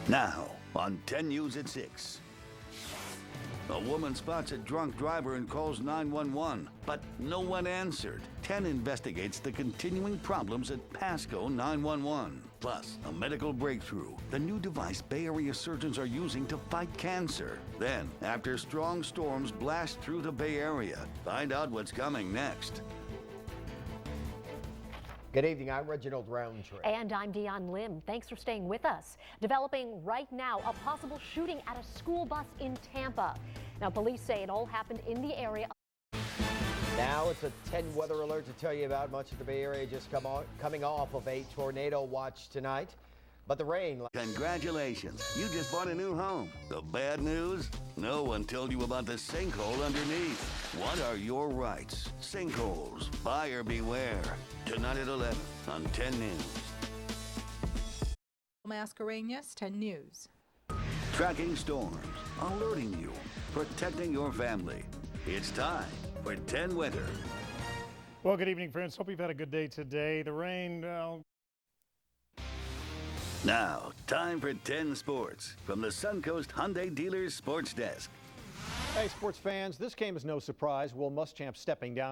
Now, on 10 News at 6. A woman spots a drunk driver and calls 911, but no one answered. 10 investigates the continuing problems at Pasco 911. Plus, a medical breakthrough, the new device Bay Area surgeons are using to fight cancer. Then, after strong storms blast through the Bay Area, find out what's coming next. Good evening, I'm Reginald Roundtree. And I'm Dion Lim. Thanks for staying with us. Developing right now, a possible shooting at a school bus in Tampa. Now, police say it all happened in the area. Now it's a 10 weather alert to tell you about. Much of the Bay Area just coming off of a tornado watch tonight. But the rain... Congratulations, you just bought a new home. The bad news? No one told you about the sinkhole underneath. What are your rights? Sinkholes, buyer beware. Tonight at 11 on 10 News. Mascarenas, 10 News. Tracking storms, alerting you, protecting your family. It's time for 10 Weather. Well, good evening, friends. Hope you've had a good day today. The rain... Now, time for 10 Sports from the Suncoast Hyundai Dealers Sports Desk. Hey, sports fans, this came as no surprise. Will Muschamp stepping down.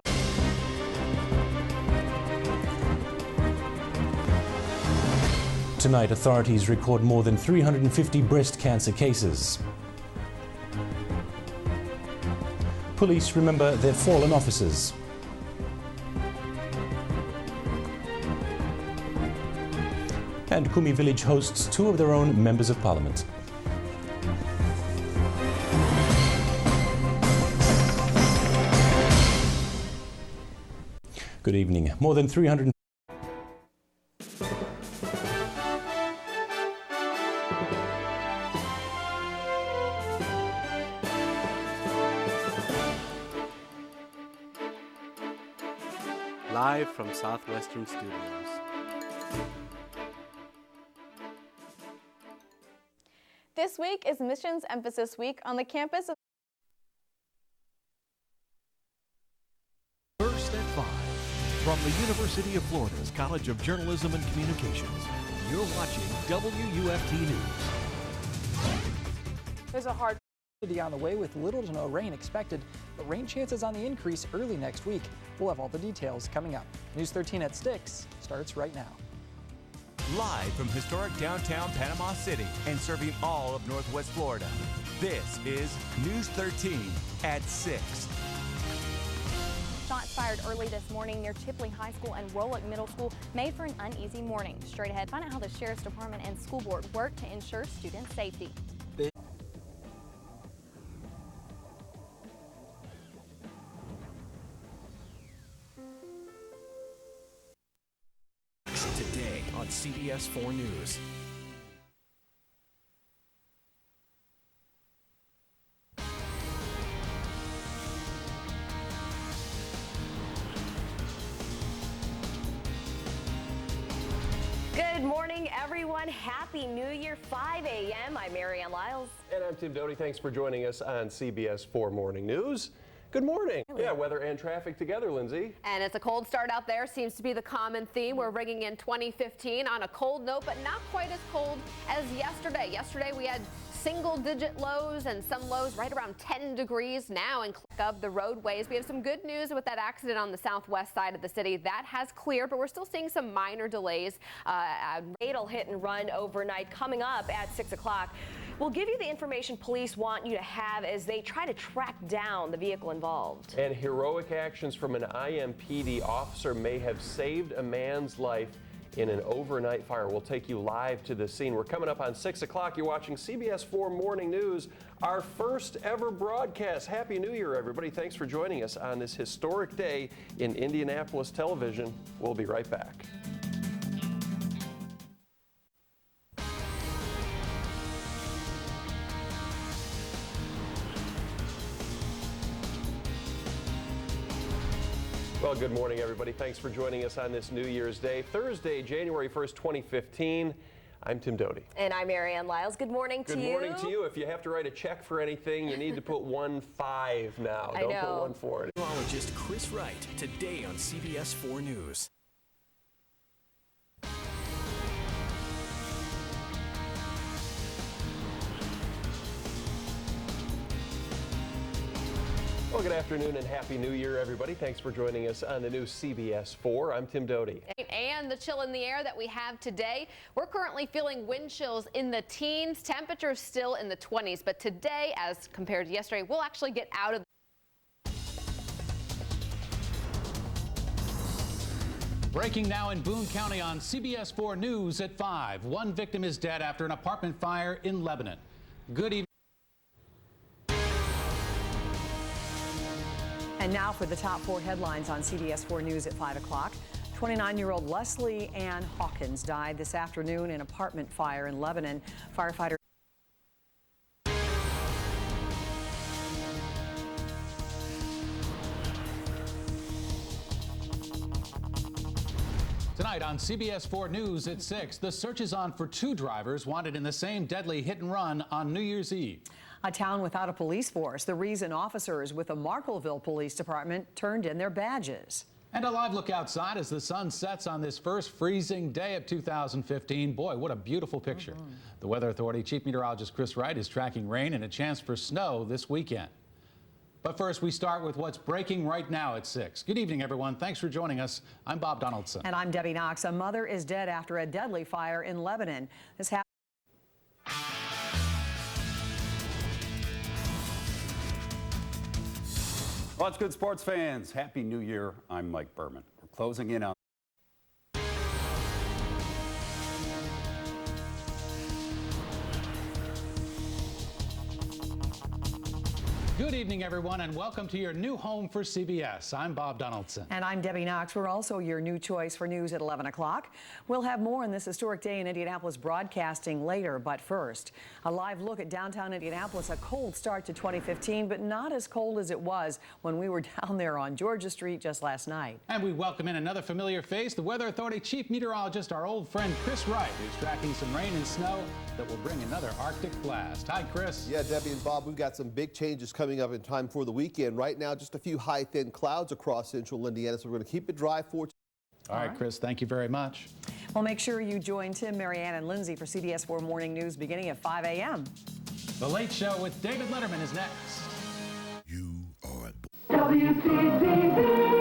Tonight, authorities record more than 350 breast cancer cases. Police remember their fallen officers. And Kumi Village hosts 2 of their own members of parliament. Good evening. More than 300... Live from Southwestern Studios. This week is Missions Emphasis Week on the campus of First at 5 from the University of Florida's College of Journalism and Communications. You're watching WUFT News. There's a hard on the way with little to no rain expected, but rain chances on the increase early next week. We'll have all the details coming up. News 13 at 6 starts right now. Live from historic downtown Panama City and serving all of Northwest Florida. This is News 13 at 6. Shots fired early this morning near Chipley High School and Rolick Middle School made for an uneasy morning. Straight ahead, find out how the Sheriff's Department and School Board work to ensure student safety. Today on CBS 4 News. Good morning, everyone. Happy New Year, 5 a.m. I'm Marianne Lyles. And I'm Tim Doty. Thanks for joining us on CBS 4 Morning News. Good morning. Yeah, weather and traffic together, Lindsay. And it's a cold start out there, seems to be the common theme. We're ringing in 2015 on a cold note, but not quite as cold as yesterday. Yesterday we had single-digit lows and some lows right around 10 degrees now and of the roadways. We have some good news with that accident on the southwest side of the city. That has cleared, but we're still seeing some minor delays. A fatal hit and run overnight coming up at 6 o'clock. We'll give you the information police want you to have as they try to track down the vehicle involved. And heroic actions from an IMPD officer may have saved a man's life in an overnight fire. We'll take you live to the scene. We're coming up on 6 o'clock. You're watching CBS 4 Morning News, our first ever broadcast. Happy New Year, everybody. Thanks for joining us on this historic day in Indianapolis television. We'll be right back. Well, good morning, everybody. Thanks for joining us on this New Year's Day, Thursday, January 1st, 2015. I'm Tim Doty. And I'm Marianne Lyles. Good morning to you. Good morning to you. If you have to write a check for anything, you need to put 1-5 now. I Don't know. put 1-4. Meteorologist Chris Wright, today on CBS 4 News. Well, good afternoon and Happy New Year, everybody. Thanks for joining us on the new CBS 4. I'm Tim Doty. And the chill in the air that we have today, we're currently feeling wind chills in the teens, temperatures still in the 20s. But today, as compared to yesterday, we'll actually get out of Breaking now in Boone County on CBS 4 News at 5. One victim is dead after an apartment fire in Lebanon. Good evening. And now for the top 4 headlines on CBS 4 News at 5 o'clock. 29-year-old Leslie Ann Hawkins died this afternoon in an apartment fire in Lebanon. Firefighter Tonight on CBS 4 News at 6, the search is on for 2 drivers wanted in the same deadly hit and run on New Year's Eve. A town without a police force. The reason officers with the Marklettville Police Department turned in their badges. And a live look outside as the sun sets on this first freezing day of 2015. Boy, what a beautiful picture. The Weather Authority Chief Meteorologist Chris Wright is tracking rain and a chance for snow this weekend. But first, we start with what's breaking right now at 6. Good evening, everyone. Thanks for joining us. I'm Bob Donaldson. And I'm Debbie Knox. A mother is dead after a deadly fire in Lebanon. This happened. What's good, sports fans? Happy New Year. I'm Mike Berman. We're closing in on Good evening, everyone, and welcome to your new home for CBS. I'm Bob Donaldson. And I'm Debbie Knox. We're also your new choice for news at 11 o'clock. We'll have more on this historic day in Indianapolis broadcasting later, but first, a live look at downtown Indianapolis. A cold start to 2015, but not as cold as it was when we were down there on Georgia Street just last night. And we welcome in another familiar face, the Weather Authority Chief Meteorologist, our old friend Chris Wright, who's tracking some rain and snow that will bring another Arctic blast. Hi, Chris. Yeah, Debbie and Bob, we've got some big changes coming up in time for the weekend. Right now, just a few high, thin clouds across central Indiana, so we're going to keep it dry for. All right, Chris, thank you very much. Well, make sure you join Tim, Marianne, and Lindsay for CBS 4 Morning News beginning at 5 a.m. The Late Show with David Letterman is next. WTTV.